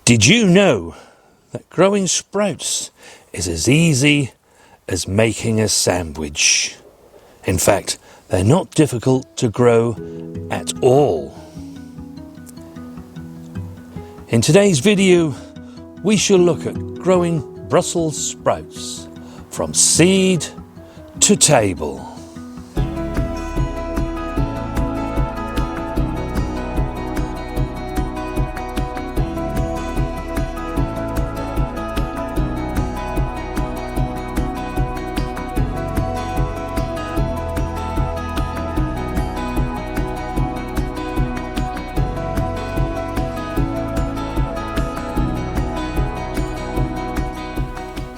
Did you know that growing sprouts is as easy as making a sandwich? In fact, they're not difficult to grow at all. In today's video, we shall look at growing Brussels sprouts from seed to table.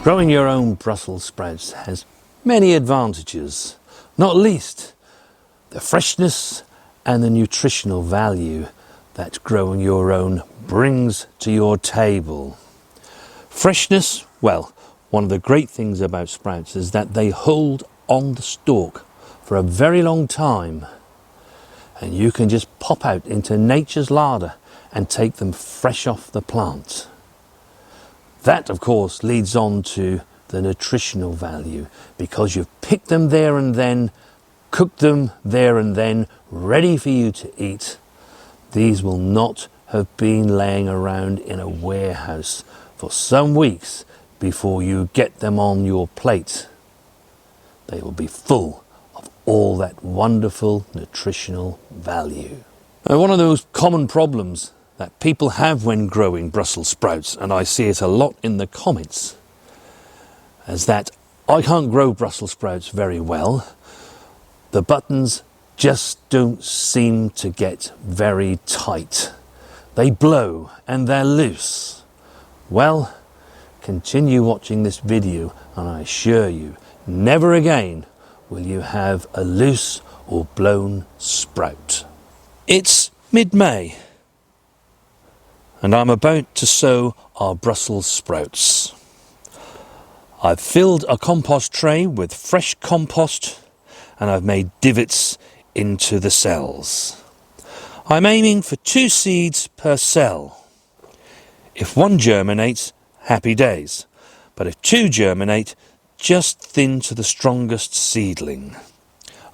Growing your own Brussels sprouts has many advantages, not least the freshness and the nutritional value that growing your own brings to your table. Freshness, well, one of the great things about sprouts is that they hold on the stalk for a very long time, and you can just pop out into nature's larder and take them fresh off the plant. That, of course, leads on to the nutritional value, because you've picked them there and then, cooked them there and then, ready for you to eat. These will not have been laying around in a warehouse for some weeks before you get them on your plate. They will be full of all that wonderful nutritional value. Now, one of those common problems that people have when growing Brussels sprouts, and I see it a lot in the comments, is that I can't grow Brussels sprouts very well. The buttons just don't seem to get very tight. They blow and they're loose. Well, continue watching this video and I assure you, never again will you have a loose or blown sprout. It's mid-May, and I'm about to sow our Brussels sprouts. I've filled a compost tray with fresh compost and I've made divots into the cells. I'm aiming for 2 seeds per cell. If 1 germinates, happy days. But if 2 germinate, just thin to the strongest seedling.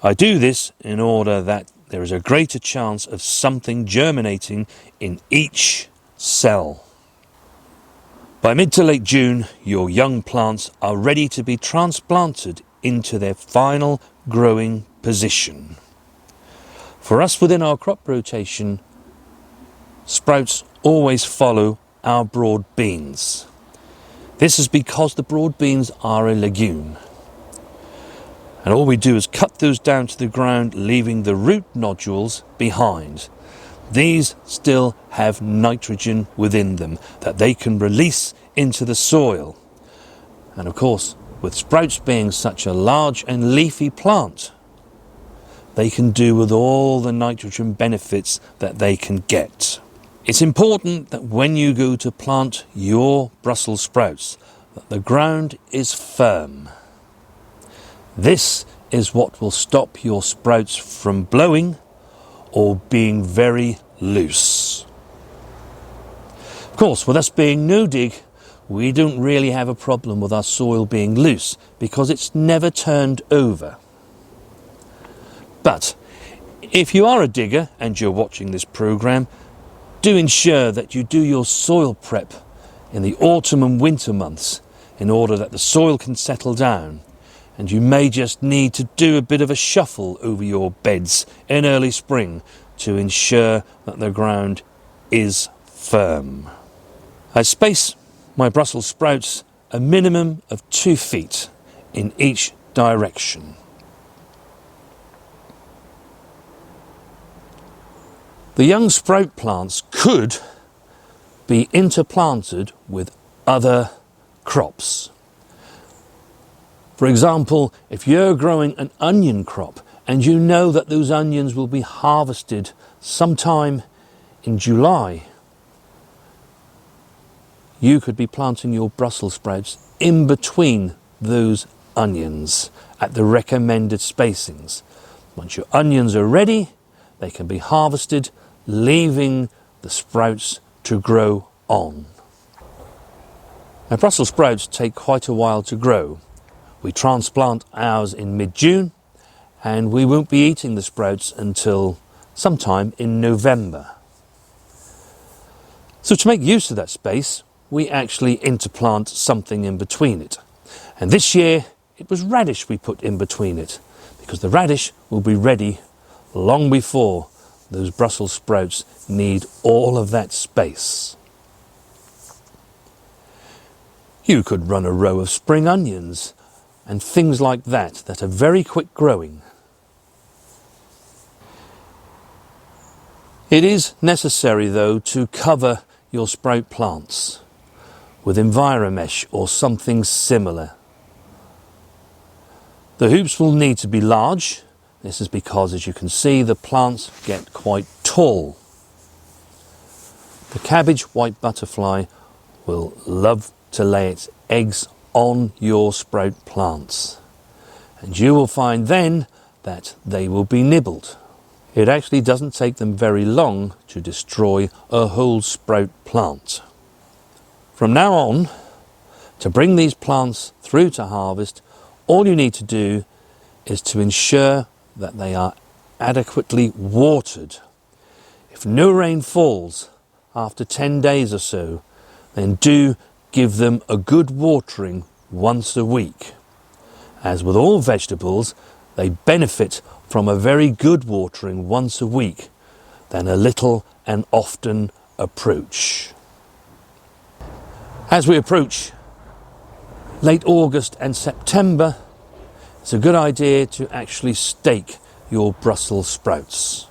I do this in order that there is a greater chance of something germinating in each cell. By mid to late June, your young plants are ready to be transplanted into their final growing position. For us within our crop rotation, sprouts always follow our broad beans. This is because the broad beans are a legume. And all we do is cut those down to the ground, leaving the root nodules behind. These still have nitrogen within them that they can release into the soil. And of course, with sprouts being such a large and leafy plant, they can do with all the nitrogen benefits that they can get. It's important that when you go to plant your Brussels sprouts, that the ground is firm. This is what will stop your sprouts from blowing or being very loose. Of course, with us being no-dig, we don't really have a problem with our soil being loose because it's never turned over. But if you are a digger and you're watching this program, do ensure that you do your soil prep in the autumn and winter months in order that the soil can settle down. And you may just need to do a bit of a shuffle over your beds in early spring to ensure that the ground is firm. I space my Brussels sprouts a minimum of 2 feet in each direction. The young sprout plants could be interplanted with other crops. For example, if you're growing an onion crop and you know that those onions will be harvested sometime in July, you could be planting your Brussels sprouts in between those onions at the recommended spacings. Once your onions are ready, they can be harvested, leaving the sprouts to grow on. Now, Brussels sprouts take quite a while to grow. We transplant ours in mid-June, and we won't be eating the sprouts until sometime in November. So to make use of that space, we actually interplant something in between it. And this year, it was radish we put in between it, because the radish will be ready long before those Brussels sprouts need all of that space. You could run a row of spring onions and things like that are very quick growing. It is necessary though to cover your sprout plants with Enviromesh or something similar. The hoops will need to be large. This is because, as you can see, the plants get quite tall. The cabbage white butterfly will love to lay its eggs on your sprout plants, and you will find then that they will be nibbled. It actually doesn't take them very long to destroy a whole sprout plant. From now on, to bring these plants through to harvest, all you need to do is to ensure that they are adequately watered. If no rain falls after 10 days or so, then do give them a good watering once a week. As with all vegetables, they benefit from a very good watering once a week than a little and often approach. As we approach late August and September, it's a good idea to actually stake your Brussels sprouts.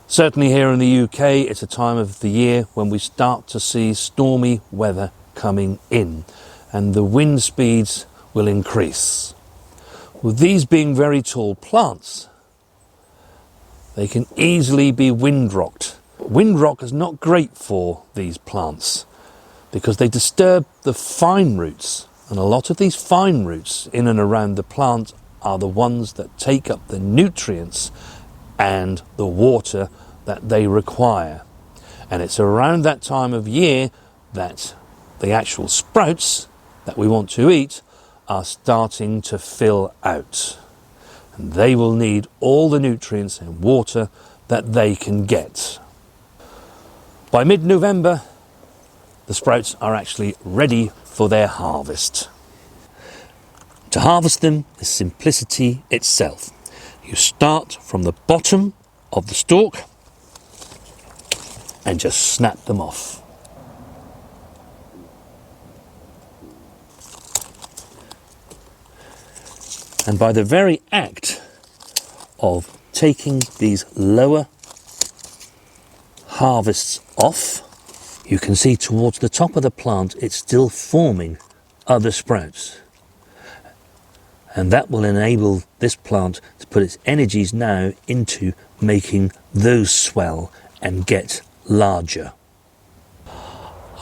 Certainly here in the UK, it's a time of the year when we start to see stormy weather coming in, and the wind speeds will increase. With these being very tall plants, they can easily be wind-rocked. Wind-rock is not great for these plants because they disturb the fine roots, and a lot of these fine roots in and around the plant are the ones that take up the nutrients and the water that they require. And it's around that time of year that the actual sprouts that we want to eat are starting to fill out, and they will need all the nutrients and water that they can get. By mid-November, the sprouts are actually ready for their harvest. To harvest them is simplicity itself. You start from the bottom of the stalk and just snap them off. And by the very act of taking these lower harvests off, you can see towards the top of the plant it's still forming other sprouts. And that will enable this plant to put its energies now into making those swell and get larger.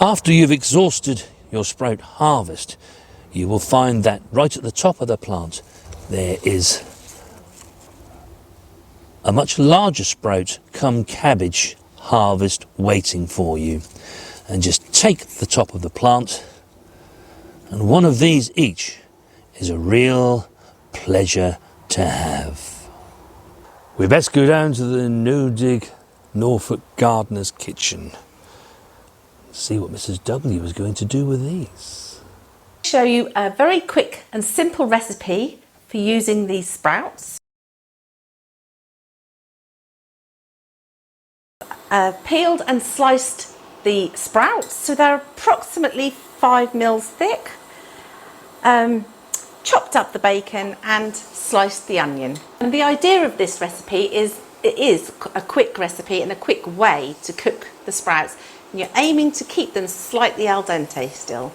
After you've exhausted your sprout harvest, you will find that right at the top of the plant there is a much larger sprout come cabbage harvest waiting for you. And just take the top of the plant, and one of these each is a real pleasure to have. We best go down to the no-dig Norfolk gardener's kitchen. See what Mrs. W is going to do with these. Show you a very quick and simple recipe for using these sprouts. Peeled and sliced the sprouts, so they're approximately 5 mils thick. Chopped up the bacon and sliced the onion. And the idea of this recipe is it is a quick recipe and a quick way to cook the sprouts. And you're aiming to keep them slightly al dente still.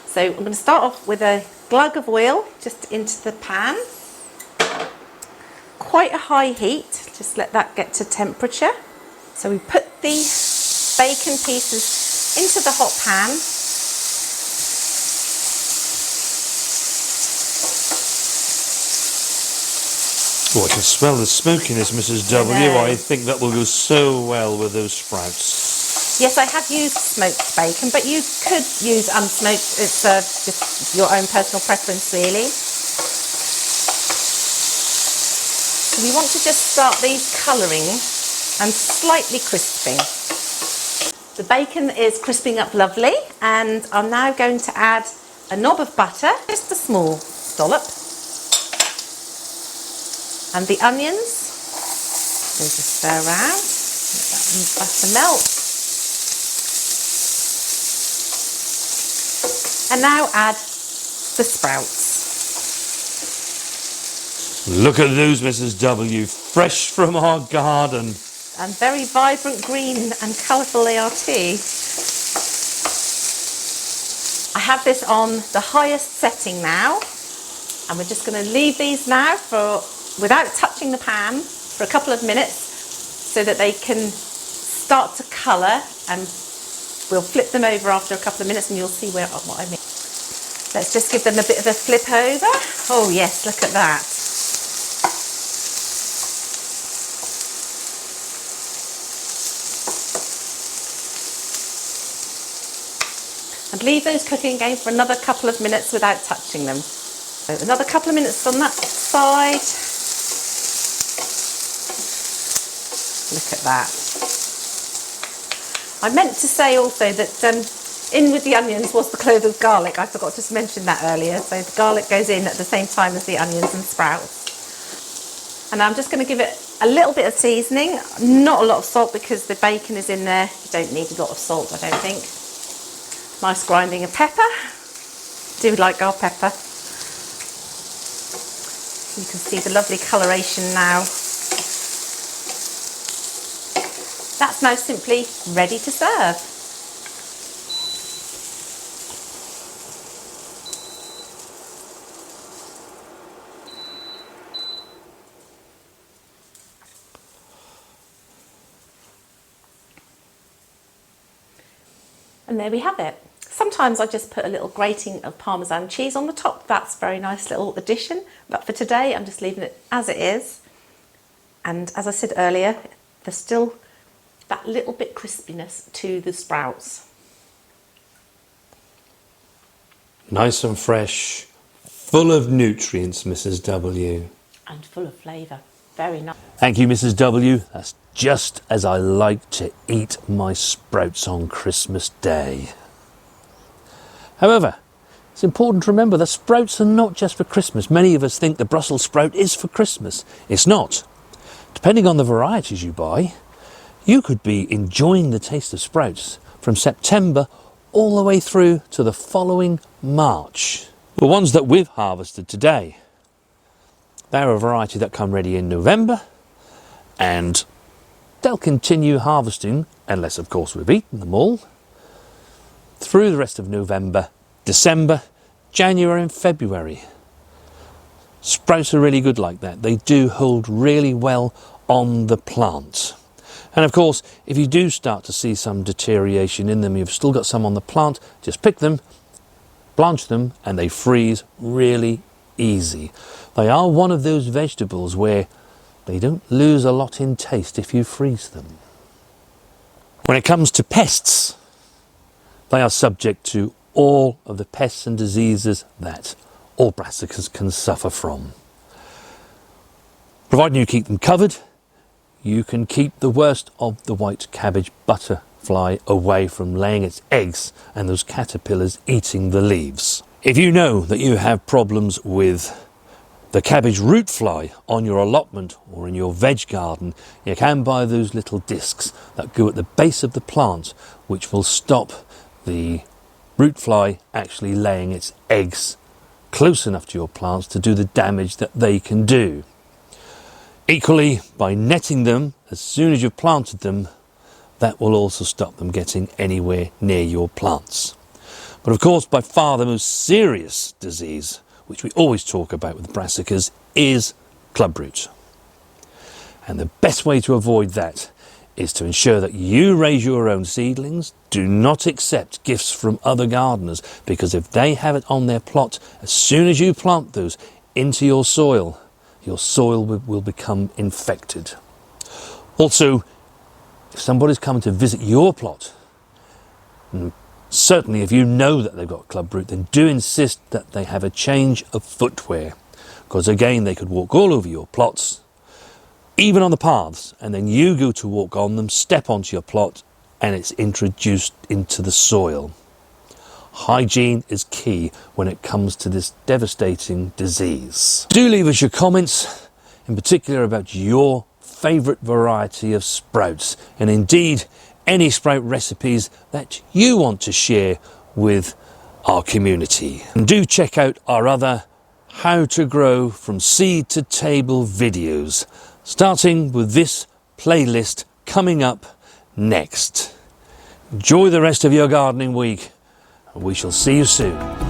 So I'm going to start off with a glug of oil just into the pan. Quite a high heat, just let that get to temperature. So we put the bacon pieces into the hot pan. Oh, I can smell the smokiness, Mrs. W. I think that will go so well with those sprouts. Yes, I have used smoked bacon, but you could use unsmoked. It's just your own personal preference, really. So we want to just start these colouring and slightly crisping. The bacon is crisping up lovely, and I'm now going to add a knob of butter, just a small dollop, and the onions. So just stir around, let that butter melt. And now add the sprouts. Look at those, Mrs. W, fresh from our garden. And very vibrant green and colourful they are too. I have this on the highest setting now, and we're just going to leave these now without touching the pan for a couple of minutes so that they can start to colour, and we'll flip them over after a couple of minutes and you'll see what I mean. Let's just give them a bit of a flip over. Oh yes, look at that. And leave those cooking again for another couple of minutes without touching them. So another couple of minutes on that side. Look at that. I meant to say also that in with the onions was the clove of garlic. I forgot to mention that earlier. So the garlic goes in at the same time as the onions and sprouts. And I'm just going to give it a little bit of seasoning. Not a lot of salt because the bacon is in there. You don't need a lot of salt, I don't think. Nice grinding of pepper. Do like our pepper. You can see the lovely coloration now. That's now simply ready to serve. And there we have it. Sometimes I just put a little grating of Parmesan cheese on the top. That's a very nice little addition. But for today, I'm just leaving it as it is. And as I said earlier, there's still that little bit crispiness to the sprouts. Nice and fresh, full of nutrients, Mrs. W. And full of flavour. Very nice. Thank you, Mrs. W. That's just as I like to eat my sprouts on Christmas Day. However, it's important to remember that sprouts are not just for Christmas. Many of us think the Brussels sprout is for Christmas. It's not. Depending on the varieties you buy, you could be enjoying the taste of sprouts from September all the way through to the following March. The ones that we've harvested today, they're a variety that come ready in November, and they'll continue harvesting, unless of course we've eaten them all, through the rest of November, December, January and February. Sprouts are really good like that. They do hold really well on the plant. And of course, if you do start to see some deterioration in them, you've still got some on the plant, just pick them, blanch them, and they freeze really easy. They are one of those vegetables where they don't lose a lot in taste if you freeze them. When it comes to pests, they are subject to all of the pests and diseases that all brassicas can suffer from. Providing you keep them covered, you can keep the worst of the white cabbage butterfly away from laying its eggs and those caterpillars eating the leaves. If you know that you have problems with the cabbage root fly on your allotment or in your veg garden, you can buy those little discs that go at the base of the plant, which will stop the root fly actually laying its eggs close enough to your plants to do the damage that they can do. Equally, by netting them as soon as you've planted them, that will also stop them getting anywhere near your plants. But of course, by far the most serious disease, which we always talk about with brassicas, is clubroot. And the best way to avoid that is to ensure that you raise your own seedlings. Do not accept gifts from other gardeners, because if they have it on their plot, as soon as you plant those into your soil will become infected. Also, if somebody's coming to visit your plot Certainly if you know that they've got club root, then do insist that they have a change of footwear, because again they could walk all over your plots, even on the paths, and then you go to walk on them, step onto your plot, and it's introduced into the soil. Hygiene is key when it comes to this devastating disease. Do leave us your comments, in particular about your favourite variety of sprouts, and indeed any sprout recipes that you want to share with our community. And do check out our other how to grow from seed to table videos, starting with this playlist coming up next. Enjoy the rest of your gardening week, and we shall see you soon.